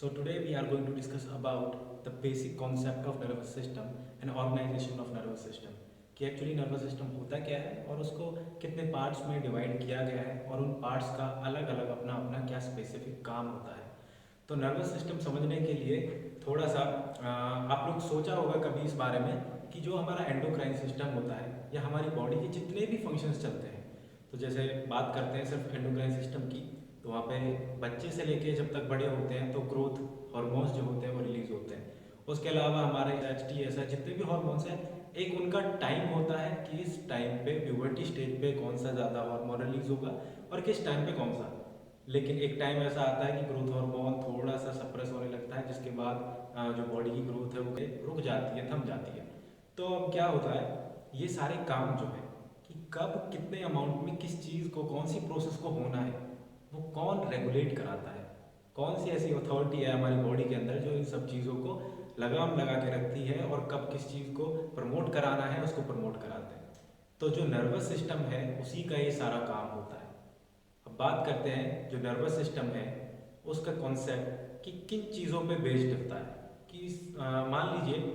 So today we are going to discuss about the basic concept of nervous system and organization of nervous system कि actually nervous system होता क्या है और उसको कितने parts में डिवाइड किया गया है और उन पार्ट्स का अलग अलग अपना अपना क्या स्पेसिफिक काम होता है। तो नर्वस सिस्टम समझने के लिए थोड़ा सा आप लोग सोचा होगा कभी इस बारे में कि जो हमारा एंडोक्राइन सिस्टम होता है या हमारी बॉडी के जितने भी फंक्शंस चलते हैं, तो जैसे बात करते हैं सिर्फ एंडोक्राइन सिस्टम की, तो वहाँ पे बच्चे से लेके जब तक बड़े होते हैं तो ग्रोथ हार्मोन्स जो होते हैं वो रिलीज होते हैं। उसके अलावा हमारे एच टी ऐसा जितने भी हार्मोन्स हैं, एक उनका टाइम होता है कि इस टाइम पे प्यूबर्टी स्टेज पे कौन सा ज़्यादा हार्मोन रिलीज होगा और किस टाइम पे कौन सा। लेकिन एक टाइम ऐसा आता है कि ग्रोथ हार्मोन थोड़ा सा सप्रेस होने लगता है, जिसके बाद जो बॉडी की ग्रोथ है वो रुक जाती है, थम जाती है। तो अब क्या होता है, ये सारे काम जो है कि कब कितने अमाउंट में किस चीज़ को कौन सी प्रोसेस को होना है वो कौन रेगुलेट कराता है, कौन सी ऐसी अथॉरिटी है हमारी बॉडी के अंदर जो इन सब चीज़ों को लगाम लगा के रखती है और कब किस चीज़ को प्रमोट कराना है उसको प्रमोट कराते हैं। तो जो नर्वस सिस्टम है उसी का ये सारा काम होता है। अब बात करते हैं जो नर्वस सिस्टम है उसका कॉन्सेप्ट कि किन चीज़ों पे बेस्ड होता है। कि मान लीजिए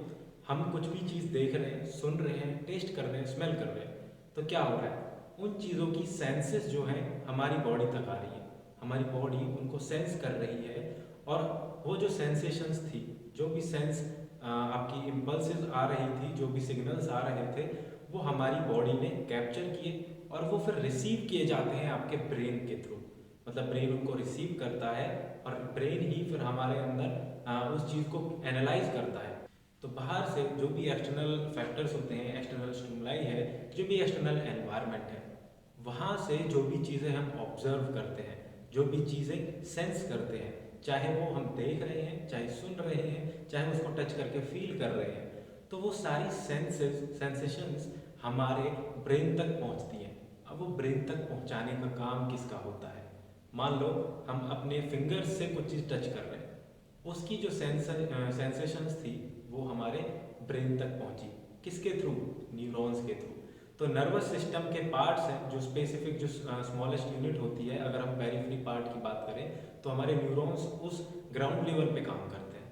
हम कुछ भी चीज़ देख रहे हैं, सुन रहे हैं, टेस्ट कर रहे हैं, स्मेल कर रहे हैं, तो क्या हो रहा है, उन चीज़ों की सेंसेस जो है हमारी बॉडी तक आ रही है, हमारी बॉडी उनको सेंस कर रही है। और वो जो सेंसेशंस थी, जो भी सेंस आपकी इम्पल्सेस आ रही थी, जो भी सिग्नल्स आ रहे थे, वो हमारी बॉडी ने कैप्चर किए और वो फिर रिसीव किए जाते हैं आपके ब्रेन के थ्रू। मतलब ब्रेन उनको रिसीव करता है और ब्रेन ही फिर हमारे अंदर उस चीज़ को एनालाइज करता है। तो बाहर से जो भी एक्सटर्नल फैक्टर्स होते हैं, एक्सटर्नल स्टिमुलाई है, जो भी एक्सटर्नल एनवायरनमेंट है, वहाँ से जो भी चीज़ें हम ऑब्जर्व करते हैं, जो भी चीज़ें सेंस करते हैं, चाहे वो हम देख रहे हैं, चाहे सुन रहे हैं, चाहे उसको टच करके फील कर रहे हैं, तो वो सारी सेंसेशंस हमारे ब्रेन तक पहुँचती हैं। अब वो ब्रेन तक पहुँचाने का काम किसका होता है। मान लो हम अपने फिंगर्स से कुछ चीज़ टच कर रहे हैं, उसकी जो सेंसेशंस थी वो हमारे ब्रेन तक पहुंची, किसके थ्रू, न्यूरॉन्स के थ्रू। तो नर्वस सिस्टम के पार्ट्स हैं जो स्पेसिफिक, जो स्मॉलेस्ट यूनिट होती है, अगर हम पेरिफेरी पार्ट की बात करें तो हमारे न्यूरॉन्स उस ग्राउंड लेवल पे काम करते हैं।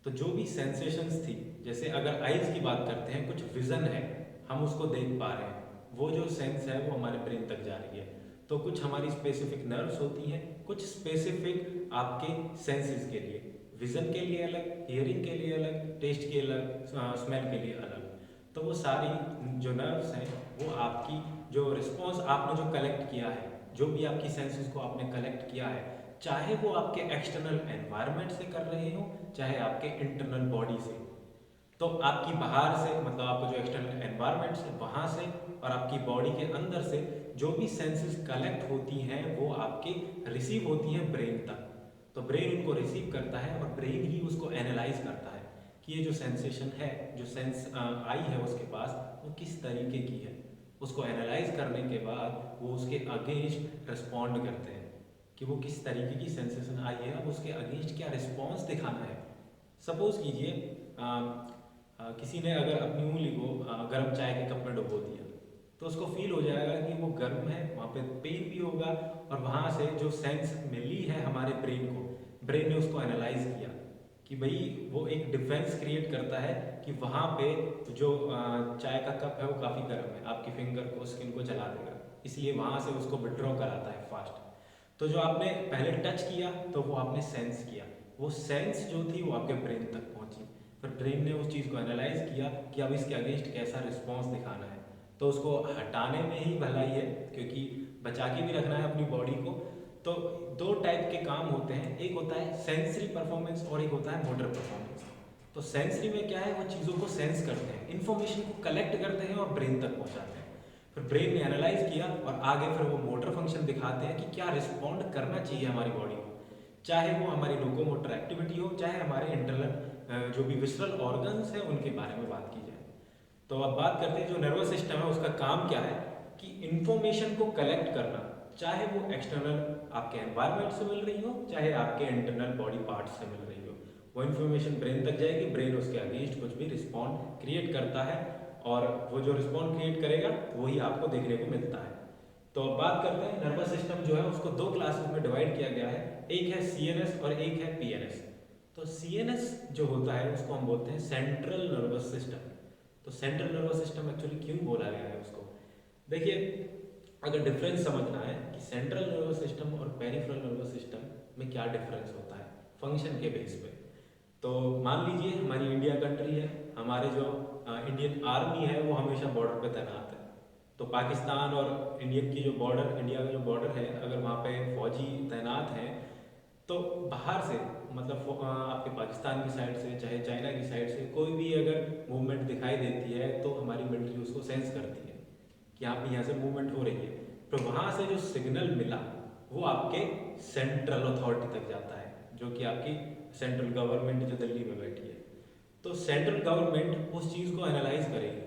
तो जो भी सेंसेशंस थी, जैसे अगर आइज की बात करते हैं, कुछ विजन है, हम उसको देख पा रहे हैं, वो जो सेंस है वो हमारे ब्रेन तक जा रही है। तो कुछ हमारी स्पेसिफिक नर्व्स होती हैं, कुछ स्पेसिफिक आपके सेंसेस के लिए, विजन के लिए अलग, हियरिंग के लिए अलग, टेस्ट के अलग, स्मेल के लिए अलग। तो वो सारी जो नर्व्स हैं वो आपकी जो रिस्पॉन्स आपने जो कलेक्ट किया है, जो भी आपकी सेंसेस को आपने कलेक्ट किया है, चाहे वो आपके एक्सटर्नल एनवायरनमेंट से कर रहे हो, चाहे आपके इंटरनल बॉडी से। तो आपकी बाहर से, मतलब आपका जो एक्सटर्नल एनवायरनमेंट है वहाँ से, और आपकी बॉडी के अंदर से जो भी सेंसेस कलेक्ट होती हैं वो आपके रिसीव होती हैं ब्रेन तक। तो ब्रेन उनको रिसीव करता है और ब्रेन ही उसको एनालाइज करता है कि ये जो सेंसेशन है, जो सेंस आई है उसके पास, वो किस तरीके की है। उसको एनालाइज करने के बाद वो उसके अगेंस्ट रिस्पॉन्ड करते हैं कि वो किस तरीके की सेंसेशन आई है, अब उसके अगेंस्ट क्या रिस्पॉन्स दिखाना है। सपोज कीजिए किसी ने अगर अपनी उंगली को गर्म चाय के कप में डुबो दिया, तो उसको फील हो जाएगा कि वो गर्म है, वहाँ पे पेन भी होगा, और वहाँ से जो सेंस मिली है हमारे ब्रेन को, ब्रेन ने उसको एनालाइज किया कि भाई वो एक डिफेंस क्रिएट करता है कि वहाँ पे जो चाय का कप है वो काफ़ी गर्म है, आपकी फिंगर को, स्किन को जला देगा, इसलिए वहाँ से उसको विड्रॉ कराता है फास्ट। तो जो आपने पहले टच किया तो वो आपने सेंस किया, वो सेंस जो थी वो आपके ब्रेन तक पहुंची, फिर ब्रेन ने उस चीज़ को एनालाइज किया कि अब इसके अगेंस्ट कैसा रिस्पॉन्स दिखाना है। तो उसको हटाने में ही भलाई है, क्योंकि बचा के भी रखना है अपनी बॉडी को। तो दो टाइप के काम होते हैं, एक होता है सेंसरी परफॉर्मेंस और एक होता है मोटर परफॉर्मेंस। तो सेंसरी में क्या है, वो चीज़ों को सेंस करते हैं, इन्फॉर्मेशन को कलेक्ट करते हैं और ब्रेन तक पहुंचाते हैं। फिर ब्रेन ने एनालाइज किया और आगे फिर वो मोटर फंक्शन दिखाते हैं कि क्या रिस्पॉन्ड करना चाहिए हमारी बॉडी को, चाहे वो हमारी लोकोमोटर एक्टिविटी हो, चाहे हमारे इंटरनल जो भी विसरल ऑर्गन्स हैं उनके बारे में बात की जाए। तो अब बात करते हैं जो नर्वस सिस्टम है उसका काम क्या है, कि इंफॉर्मेशन को कलेक्ट करना, चाहे वो एक्सटर्नल आपके एनवायरनमेंट से मिल रही हो, चाहे आपके इंटरनल बॉडी पार्ट्स से मिल रही हो, वो इन्फॉर्मेशन ब्रेन तक जाएगी, ब्रेन उसके अगेंस्ट कुछ भी रिस्पॉन्ड क्रिएट करता है, और वो जो रिस्पॉन्ड क्रिएट करेगा वही आपको देखने को मिलता है। तो अब बात करते हैं नर्वस सिस्टम जो है उसको दो क्लासेस में डिवाइड किया गया है, एक है सीएनएस और एक है पीएनएस। तो सीएनएस जो होता है उसको हम बोलते हैं सेंट्रल नर्वस सिस्टम। तो सेंट्रल नर्वस सिस्टम एक्चुअली क्यों बोला गया है उसको, देखिए अगर डिफरेंस समझना है कि सेंट्रल नर्वस सिस्टम और पेरिफेरल नर्वस सिस्टम में क्या डिफरेंस होता है फंक्शन के बेस पे। तो मान लीजिए हमारी इंडिया कंट्री है, हमारे जो इंडियन आर्मी है वो हमेशा बॉर्डर पे तैनात है। तो पाकिस्तान और इंडियन की जो बॉर्डर, इंडिया का जो बॉर्डर है, अगर वहाँ पे फौजी तैनात हैं तो बाहर से मतलब आपके पाकिस्तान की साइड से चाहे चाइना की साइड से कोई भी अगर मूवमेंट दिखाई देती है तो हमारी मिलिट्री उसको सेंस करती है कि यहाँ से मूवमेंट हो रही है। तो वहाँ से जो सिग्नल मिला वो आपके सेंट्रल अथॉरिटी तक जाता है, जो कि आपकी सेंट्रल गवर्नमेंट जो दिल्ली में बैठी है। तो सेंट्रल गवर्नमेंट उस चीज़ को एनालाइज करेगी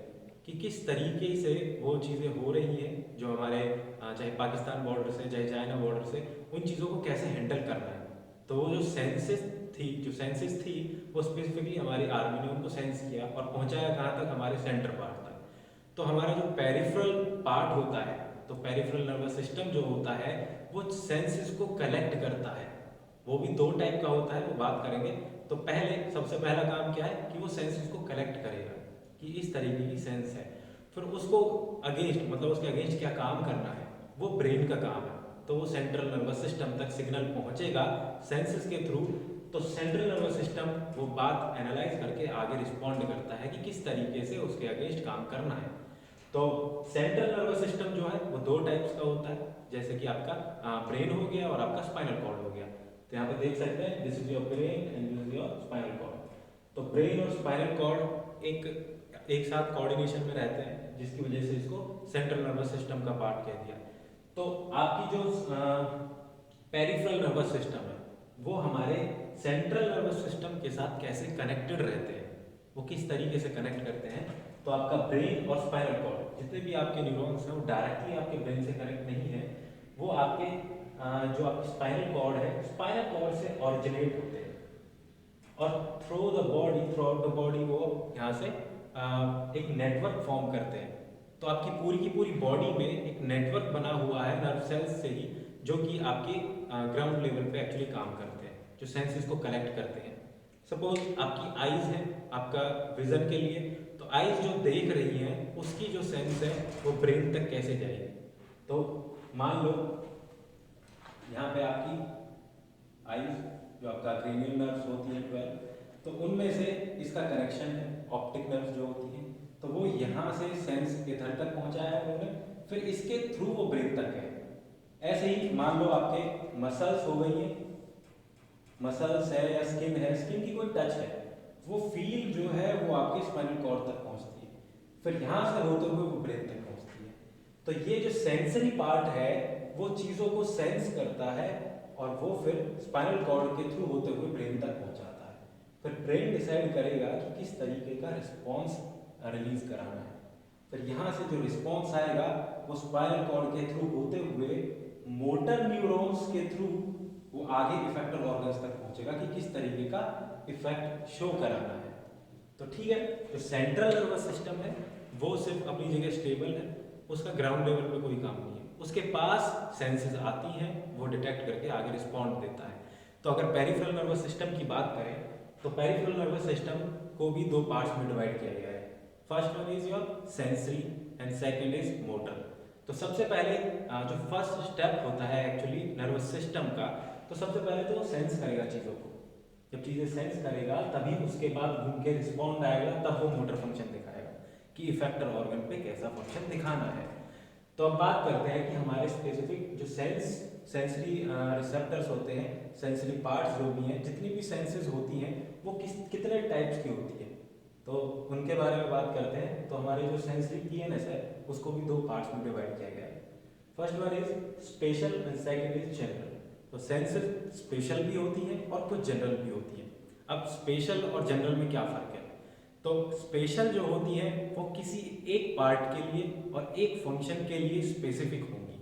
कि किस तरीके से वो चीज़ें हो रही हैं जो हमारे चाहे पाकिस्तान बॉर्डर से चाहे चाइना बॉर्डर से, उन चीज़ों को कैसे हैंडल करना है। तो वो जो सेंसेस थी वो स्पेसिफिकली हमारी आर्मी ने उनको सेंस किया और पहुंचाया कहाँ तक, हमारे सेंटर पार्ट तक। तो हमारा जो पेरिफेरल पार्ट होता है, तो पेरिफेरल नर्वस सिस्टम जो होता है वो सेंसेस को कलेक्ट करता है। वो भी दो टाइप का होता है, वो बात करेंगे। तो पहले सबसे पहला काम क्या है कि वो सेंसेस को कलेक्ट करेगा कि इस तरीके की सेंस है, फिर उसको अगेंस्ट मतलब उसके अगेंस्ट क्या काम करना है वो ब्रेन का काम है। तो वो सेंट्रल नर्वस सिस्टम तक सिग्नल पहुंचेगा सेंसेस के थ्रू। तो सेंट्रल नर्वस सिस्टम वो बात एनालाइज करके आगे रिस्पॉन्ड करता है कि किस तरीके से उसके अगेंस्ट काम करना है। तो सेंट्रल नर्वस सिस्टम जो है वो दो टाइप्स का होता है, जैसे कि आपका ब्रेन हो गया और आपका स्पाइनल कॉर्ड हो गया। तो यहाँ पे देख सकते हैं this is your brain and this is your spinal cord. तो ब्रेन और स्पाइनल कॉर्ड एक साथ कोऑर्डिनेशन में रहते हैं, जिसकी वजह से इसको सेंट्रल नर्वस सिस्टम का पार्ट कह दिया। तो आपकी जो पेरिफेरल नर्वस सिस्टम है वो हमारे सेंट्रल नर्वस सिस्टम के साथ कैसे कनेक्टेड रहते हैं, वो किस तरीके से कनेक्ट करते हैं। तो आपका ब्रेन और स्पाइनल कॉर्ड जितने भी आपके न्यूरॉन्स हैं वो डायरेक्टली आपके ब्रेन से कनेक्ट नहीं है, वो आपके जो आपकी स्पाइनल कॉर्ड है, स्पाइनल कॉर्ड से ऑरिजिनेट होते हैं और थ्रू आउट द बॉडी वो यहाँ से एक नेटवर्क फॉर्म करते हैं। तो आपकी पूरी की पूरी बॉडी में एक नेटवर्क बना हुआ है नर्व सेल्स से ही, जो कि आपके ग्राउंड लेवल पे एक्चुअली काम करते हैं, जो सेंसेस को कलेक्ट करते हैं। सपोज आपकी आईज है आपका विजन के लिए, तो आईज जो देख रही हैं उसकी जो सेंस है वो ब्रेन तक कैसे जाएगी। तो मान लो यहाँ पे आपकी आईज जो आपका क्रेनियल नर्व्स होती है 12, तो उनमें से इसका कनेक्शन है ऑप्टिक नर्व्स जो होती हैं, तो वो यहाँ से सेंस इधर तक पहुँचाया है उन्होंने, फिर इसके थ्रू वो ब्रेन तक है। ऐसे ही मान लो आपके मसल्स हो गई हैं, मसल्स है या स्किन है, स्किन की कोई टच है, वो फील जो है वो आपके स्पाइनल कॉर्ड तक पहुँचती है, फिर यहाँ से होते हुए वो ब्रेन तक पहुँचती है। तो ये जो सेंसरी पार्ट है वो चीज़ों को सेंस करता है और वो फिर स्पाइनल कॉर्ड के थ्रू होते हुए ब्रेन तक पहुँचाता है। फिर ब्रेन डिसाइड करेगा कि किस तरीके का रिस्पॉन्स रिलीज कराना है। फिर यहाँ से जो रिस्पॉन्स आएगा वो स्पाइनल कॉर्ड के थ्रू होते हुए मोटर न्यूरॉन्स के थ्रू वो आगे इफेक्टर ऑर्गन्स तक पहुँचेगा कि किस तरीके का इफेक्ट शो कराना है। तो ठीक है, जो सेंट्रल नर्वस सिस्टम है वो सिर्फ अपनी जगह स्टेबल है, उसका ग्राउंड लेवल पे कोई काम नहीं है, उसके पास सेंसेस आती हैं, वो डिटेक्ट करके आगे रिस्पॉन्ड देता है। तो अगर पेरिफेरल नर्वस सिस्टम की बात करें तो पेरिफेरल नर्वस सिस्टम को भी दो पार्ट्स में डिवाइड किया गया है। First one is your sensory and second is motor. तो सबसे पहले जो फर्स्ट स्टेप होता है एक्चुअली नर्वस सिस्टम का, तो सबसे पहले तो सेंस करेगा चीज़ों को। जब चीज़ें सेंस करेगा तभी उसके बाद घूम के रिस्पॉन्ड आएगा, तब वो मोटर फंक्शन दिखाएगा कि इफेक्टर ऑर्गन पे कैसा फंक्शन दिखाना है। तो अब बात करते हैं कि हमारे स्पेसिफिक जो सेंसरी रिसेप्टर्स होते हैं, सेंसरी पार्ट्स जो भी हैं, जितनी भी सेंसेस होती हैं वो कितने टाइप्स की होती है, तो उनके बारे में बात करते हैं। तो हमारे जो सेंसरी पीएनएस है उसको भी दो पार्ट्स में डिवाइड किया गया है। First one is special and second is general. तो सेंसर स्पेशल भी होती है और कुछ जनरल भी होती है। अब स्पेशल और जनरल में क्या फ़र्क है? तो स्पेशल जो होती है वो किसी एक पार्ट के लिए और एक फंक्शन के लिए स्पेसिफिक होंगी,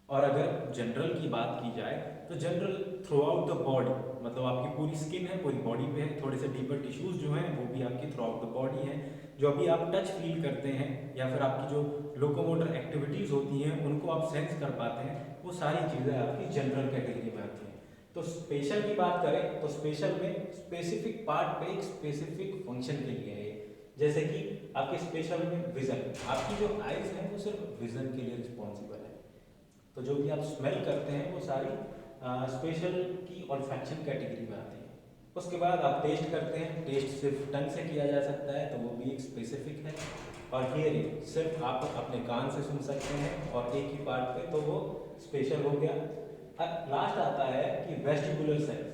और अगर जनरल की बात की जाए तो general through out the body, मतलब आपकी पूरी स्किन है, पूरी बॉडी पे है, थोड़े से डीपर टिश्यूज जो हैं वो भी आपकी थ्रू आउट द बॉडी हैं। जो अभी आप टच फील करते हैं या फिर आपकी जो लोकोमोटर एक्टिविटीज़ होती हैं उनको आप सेंस कर पाते हैं, वो सारी चीज़ें आपकी जनरल कैटेगरी में आती हैं। तो स्पेशल की बात करें तो स्पेशल में स्पेसिफिक पार्ट पे एक स्पेसिफिक फंक्शन के लिए है। जैसे कि आपके स्पेशल में विजन, आपकी जो आइज है वो सिर्फ विजन के लिए रिस्पॉन्सिबल है। तो जो भी आप स्मेल करते हैं वो सारी स्पेशल की ऑल्फैक्शन कैटेगरी में आती है। उसके बाद आप टेस्ट करते हैं, टेस्ट सिर्फ टंग से किया जा सकता है तो वो भी एक स्पेसिफिक है। और हियरिंग सिर्फ आप अपने कान से सुन सकते हैं और एक ही पार्ट पे, तो वो स्पेशल हो गया। अब लास्ट आता है कि वेस्टिबुलर सेंस।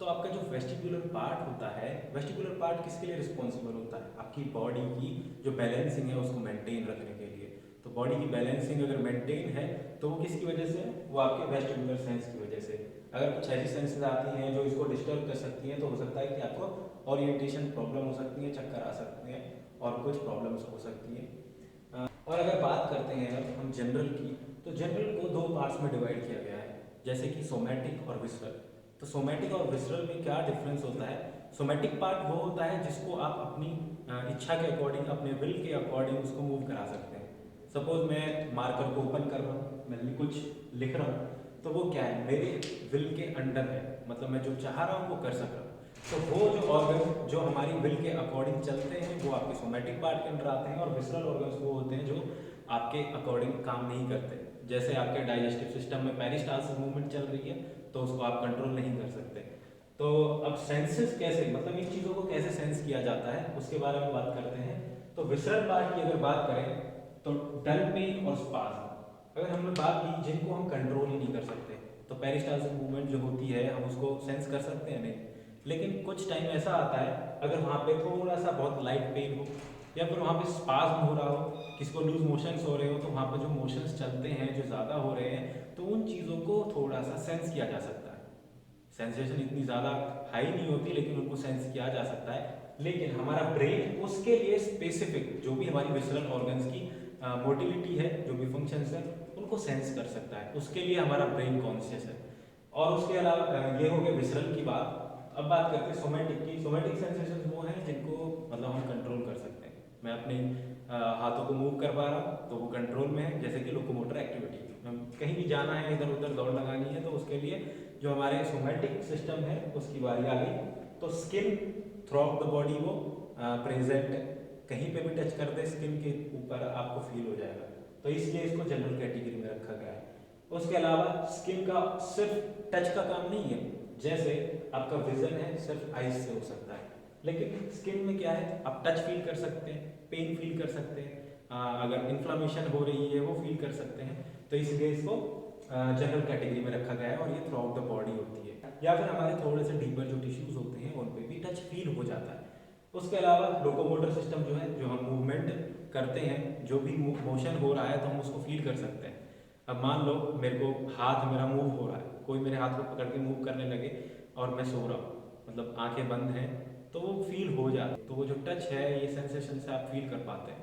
तो आपका जो वेस्टिबुलर पार्ट होता है, वेस्टिबुलर पार्ट किसके लिए रिस्पॉन्सिबल होता है? आपकी बॉडी की जो बैलेंसिंग है उसको मेंटेन रखने के लिए। तो बॉडी की बैलेंसिंग अगर मेंटेन है तो वो किसकी वजह से? वो आपके वेस्टिबुलर सेंस की वजह से। अगर कुछ ऐसी सेंसेस आती हैं जो इसको डिस्टर्ब कर सकती हैं तो हो सकता है कि आपको ओरिएंटेशन प्रॉब्लम हो सकती है, चक्कर आ सकते हैं और कुछ प्रॉब्लम्स हो सकती हैं। और अगर बात करते हैं अब हम जनरल की, तो जनरल को दो पार्ट्स में डिवाइड किया गया है, जैसे कि सोमैटिक और विसरल। तो सोमैटिक और विसरल में क्या डिफरेंस होता है? सोमैटिक पार्ट वो होता है जिसको आप अपनी इच्छा के अकॉर्डिंग, अपने विल के अकॉर्डिंग उसको मूव करा सकते हैं। सपोज मैं मार्कर को ओपन कर रहा हूँ, मैं कुछ लिख रहा हूँ, तो वो क्या है, मेरे विल के अंडर है, मतलब मैं जो चाह रहा हूँ वो कर सक रहा हूँ। तो वो जो ऑर्गन जो हमारी विल के अकॉर्डिंग चलते हैं वो आपके सोमैटिक पार्ट के अंदर आते हैं। और विसरल ऑर्गन्स वो होते हैं जो आपके अकॉर्डिंग काम नहीं करते। जैसे आपके डाइजेस्टिव सिस्टम में पेरिस्टाल्सिस मूवमेंट चल रही है तो उसको आप कंट्रोल नहीं कर सकते। तो अब सेंसेस कैसे, मतलब इन चीज़ों को कैसे सेंस किया जाता है उसके बारे में बात करते हैं। तो विसरल पार्ट की अगर बात करें तो डल पेन और स्पाज्म, अगर हमने बात की जिनको हम कंट्रोल ही नहीं कर सकते, तो पेरिस्टाल्सिस मूवमेंट जो होती है हम उसको सेंस कर सकते हैं? नहीं। लेकिन कुछ टाइम ऐसा आता है अगर वहाँ पे थोड़ा सा बहुत लाइट पेन हो या फिर वहाँ पे स्पाज्म हो रहा हो, किसको लूज मोशंस हो रहे हो, तो वहाँ पे जो मोशंस चलते हैं जो ज़्यादा हो रहे हैं, तो उन चीज़ों को थोड़ा सा सेंस किया जा सकता है। सेंसेशन इतनी ज़्यादा हाई नहीं होती लेकिन उनको सेंस किया जा सकता है। लेकिन हमारा ब्रेन उसके लिए स्पेसिफिक जो भी हमारी विसरल ऑर्गन्स की मोटिलिटी है, जो भी फंक्शंस है, उनको सेंस कर सकता है। उसके लिए हमारा ब्रेन कॉन्शियस है। और उसके अलावा ये हो गया विसरल की बात। अब बात करते हैं सोमैटिक की। सोमैटिक सेंसेशन वो हैं जिनको मतलब हम कंट्रोल कर सकते हैं। मैं अपने हाथों को मूव कर पा रहा हूँ तो वो कंट्रोल में है, जैसे कि लोकोमोटर एक्टिविटी। कहीं भी जाना है, इधर उधर दौड़ लगानी है, तो उसके लिए जो हमारे सोमैटिक सिस्टम है उसकी बारी आ गई। तो skin through out the body वो प्रेजेंट है, कहीं पे भी टच कर दे स्किन के ऊपर आपको फील हो जाएगा, तो इसलिए इसको जनरल कैटेगरी में रखा गया है। उसके अलावा स्किन का सिर्फ टच का काम नहीं है, जैसे आपका विजन है सिर्फ आइज से हो सकता है, लेकिन स्किन में क्या है, आप टच फील कर सकते हैं, पेन फील कर सकते हैं, अगर इन्फ्लामेशन हो रही है वो फील कर सकते हैं। तो इसलिए इसको जनरल कैटेगरी में रखा गया है और ये थ्रू आउट द बॉडी होती है। या फिर हमारे थोड़े से डीपर जो टिश्यूज होते हैं उन पे भी टच फील हो जाता है। उसके अलावा लोकोमोटर सिस्टम जो है, जो हम मूवमेंट करते हैं, जो भी मोशन हो रहा है तो हम उसको फील कर सकते हैं। अब मान लो मेरे को हाथ मेरा मूव हो रहा है, कोई मेरे हाथ को पकड़ के मूव करने लगे और मैं सो रहा हूँ, मतलब आंखें बंद हैं, तो वो फील हो जाता है। तो वो जो टच है ये सेंसेशन से आप फील कर पाते हैं।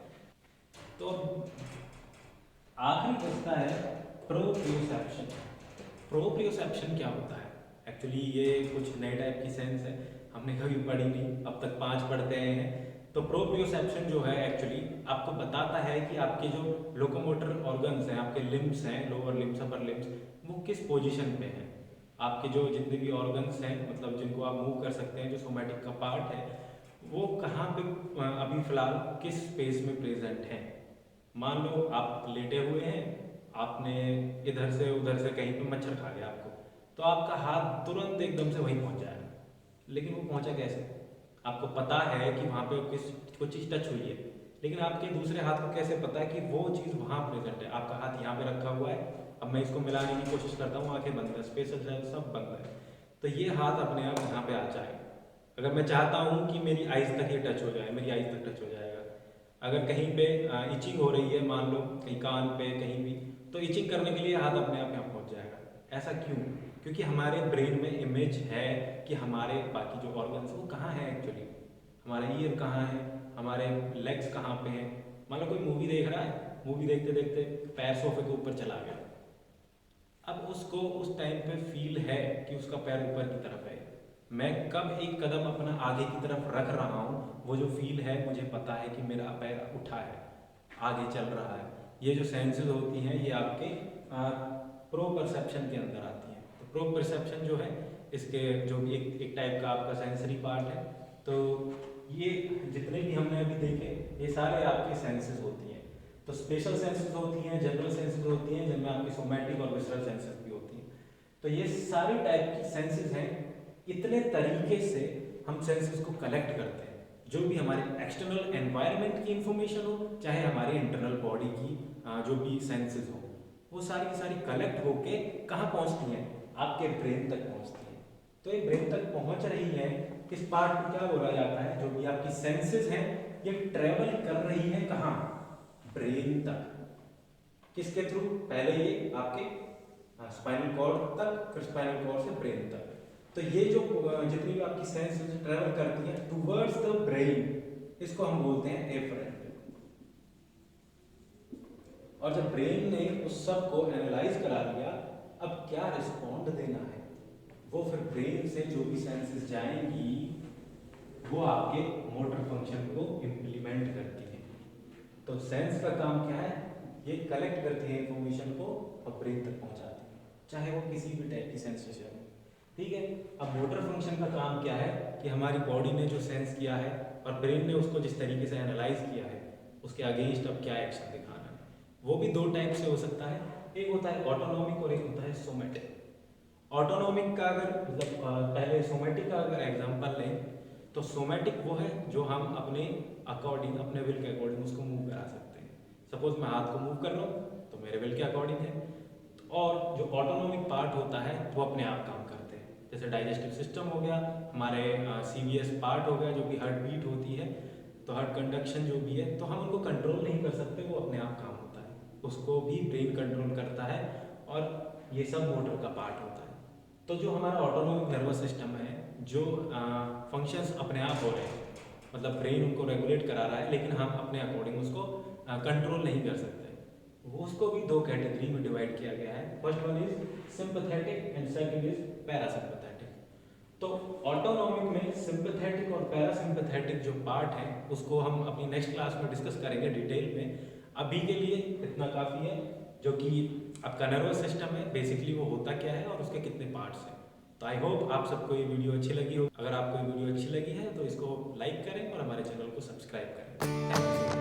तो आखिरी बचता है प्रोप्रियोसेप्शन। प्रोप्रियोसेप्शन क्या होता है? एक्चुअली ये कुछ नए टाइप की सेंस है, हमने कभी पढ़ी नहीं, अब तक 5 पढ़ते आए हैं। तो प्रोप्रियोसेप्शन जो है एक्चुअली आपको बताता है कि आपके जो लोकोमोटर ऑर्गन्स हैं, आपके लिम्स हैं, लोअर लिम्स, अपर लिम्स, वो किस पोजीशन पे हैं। आपके जो जितने भी ऑर्गन्स हैं, मतलब जिनको आप मूव कर सकते हैं, जो सोमैटिक का पार्ट है, वो कहाँ पे अभी फिलहाल किस स्पेस में प्रेजेंट है। मान लो आप लेटे हुए हैं, आपने इधर से उधर से कहीं पे मच्छर खा लिया आपको, तो आपका हाथ तुरंत एकदम से वहीं पहुंच जाएगा। लेकिन वो पहुंचा कैसे? आपको पता है कि वहाँ पे कुछ चीज़ टच हुई है, लेकिन आपके दूसरे हाथ को कैसे पता है कि वो चीज़ वहाँ प्रेजेंट है? आपका हाथ यहाँ पे रखा हुआ है, अब मैं इसको मिलाने की कोशिश करता हूँ, आंखें बंद है, स्पेशल सेंस सब बंद है, तो ये हाथ अपने आप यहाँ पे आ जाएगा। अगर मैं चाहता हूँ कि मेरी आइज़ तक ये टच हो जाए, मेरी आइज़ तक टच हो जाएगा। अगर कहीं पे इचिंग हो रही है, मान लो कहीं कान पे कहीं भी, तो इचिंग करने के लिए हाथ अपने आप यहाँ पहुँच जाएगा। ऐसा क्यों? क्योंकि हमारे ब्रेन में इमेज है कि हमारे बाकी जो ऑर्गन्स वो कहाँ हैं एक्चुअली, हमारा ईयर कहाँ है, हमारे लेग्स कहाँ पे हैं। मान लो कोई मूवी देख रहा है, मूवी देखते देखते पैर सोफे के ऊपर चला गया, अब उसको उस टाइम पे फील है कि उसका पैर ऊपर की तरफ है। मैं कब एक कदम अपना आगे की तरफ रख रहा हूँ, वो जो फील है मुझे पता है कि मेरा पैर उठा है, आगे चल रहा है। ये जो सेंसेस होती हैं ये आपके प्रो परसेप्शन के अंदर आती हैं। तो प्रो परसेप्शन जो है इसके जो भी एक टाइप का आपका सेंसरी पार्ट है। तो ये जितने भी हमने अभी देखे ये सारे आपके सेंसेस होती हैं। तो स्पेशल सेंसेस होती हैं, जनरल सेंसेस होती हैं, जिनमें आपकी सोमैटिक और विसरल सेंसेस भी होती हैं। तो ये सारी टाइप की सेंसेस हैं। इतने तरीके से हम सेंसेस को कलेक्ट करते हैं, जो भी हमारे एक्सटर्नल एनवायरनमेंट की इंफॉर्मेशन हो, चाहे हमारी इंटरनल बॉडी की जो भी सेंसेस हो, वो सारी की सारी कलेक्ट होके कहाँ पहुँचती हैं? आपके ब्रेन तक पहुँचती हैं। तो ये ब्रेन तक पहुँच रही है, किस पार्ट को क्या बोला जाता है? जो भी आपकी सेंसेस हैं ये ट्रेवल कर रही है कहाँ? ब्रेन तक। किसके थ्रू? पहले ये आपके स्पाइनल कॉर्ड तक, फिर स्पाइनल कॉर्ड से ब्रेन तक। तो ये जो जितनी भी आपकी सेंसेस ट्रेवल करती हैं टूवर्ड्स द ब्रेन, इसको हम बोलते हैं एफरेंट। और जब ब्रेन ने उस सब को एनालाइज करा लिया, अब क्या रिस्पॉन्ड देना है, वो फिर ब्रेन से जो भी सेंसेस जाएंगी वो आपके मोटर फंक्शन को इम्प्लीमेंट करती है। तो सेंस का काम क्या है? ये कलेक्ट करती है इंफॉर्मेशन को और ब्रेन तक पहुंचाती है, चाहे वो किसी भी टाइप की सेंसेशन हो। ठीक है। अब मोटर फंक्शन का काम क्या है कि हमारी बॉडी ने जो सेंस किया है और ब्रेन ने उसको जिस तरीके से एनालाइज किया है, उसके अगेंस्ट अब क्या एक्शन दिखाना है। वो भी दो टाइप से हो सकता है, एक होता है ऑटोनॉमिक और एक होता है सोमैटिक। ऑटोनॉमिक का अगर मतलब पहले सोमैटिक का अगर एग्जांपल लें, तो सोमैटिक वो है जो हम अपने अकॉर्डिंग, अपने विल के अकॉर्डिंग उसको मूव करा सकते हैं। सपोज मैं हाथ को मूव कर रहा हूँ तो मेरे विल के अकॉर्डिंग है। और जो ऑटोनॉमिक पार्ट होता है वो अपने आप काम करते हैं, जैसे डाइजेस्टिव सिस्टम हो गया, हमारे CVS पार्ट हो गया, जो भी हार्ट बीट होती है, तो हार्ट कंडक्शन जो भी है, तो हम उनको कंट्रोल नहीं कर सकते, वो अपने आप काम होता है, उसको भी ब्रेन कंट्रोल करता है। और ये सब मोटर का पार्ट होता है। तो जो हमारा ऑटोनोमिक नर्वस सिस्टम है, जो फंक्शंस अपने आप हो रहे हैं, मतलब ब्रेन उनको रेगुलेट करा रहा है, लेकिन हम अपने अकॉर्डिंग उसको कंट्रोल नहीं कर सकते, वो उसको भी दो कैटेगरी में डिवाइड किया गया है। First one is sympathetic and second is parasympathetic. तो ऑटोनोमिक में सिंपैथेटिक और पैरासिम्पैथेटिक जो पार्ट है उसको हम अपनी नेक्स्ट क्लास में डिस्कस करेंगे डिटेल में। अभी के लिए इतना काफ़ी है। जो कि आपका नर्वस सिस्टम है, बेसिकली वो होता क्या है और उसके कितने पार्ट्स हैं। तो आई होप आप सबको ये वीडियो अच्छी लगी हो। अगर आपको ये वीडियो अच्छी लगी है तो इसको लाइक करें और हमारे चैनल को सब्सक्राइब करें। Thank you.